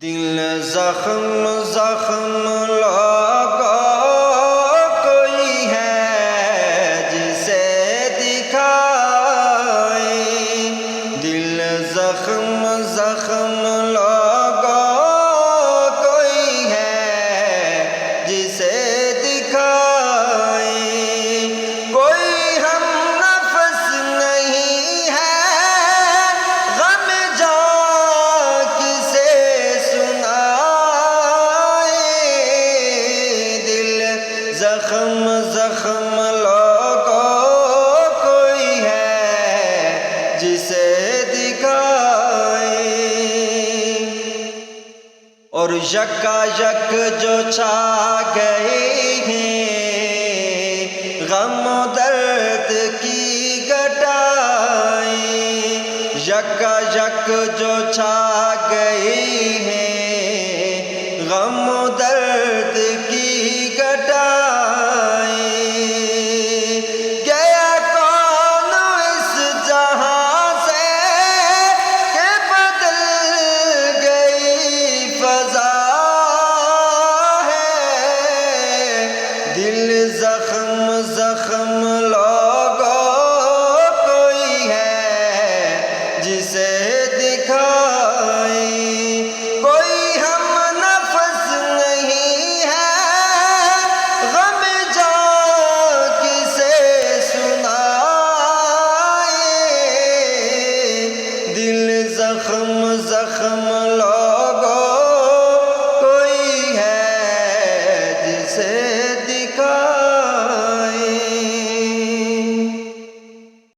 دل زخم زخم لگا کوئی ہے جسے دکھائے، دل زخم زخم لگا کوئی ہے جسے دکھائے، کوئی ہم نفس نہیں ہے غم جا کسے زخم زخم لگا کوئی ہے جسے دکھائے، اور یکا یک جو چھا گئے ہیں غم و درد کی گھٹائیں، یکا یک جو چھا گئے ہیں غم و درد کی گھٹائیں، دل زخم زخم لگا کوئی ہے جسے دکھائے، کوئی ہم نفس نہیں ہے غم جا کسے سنائے، دل زخم زخم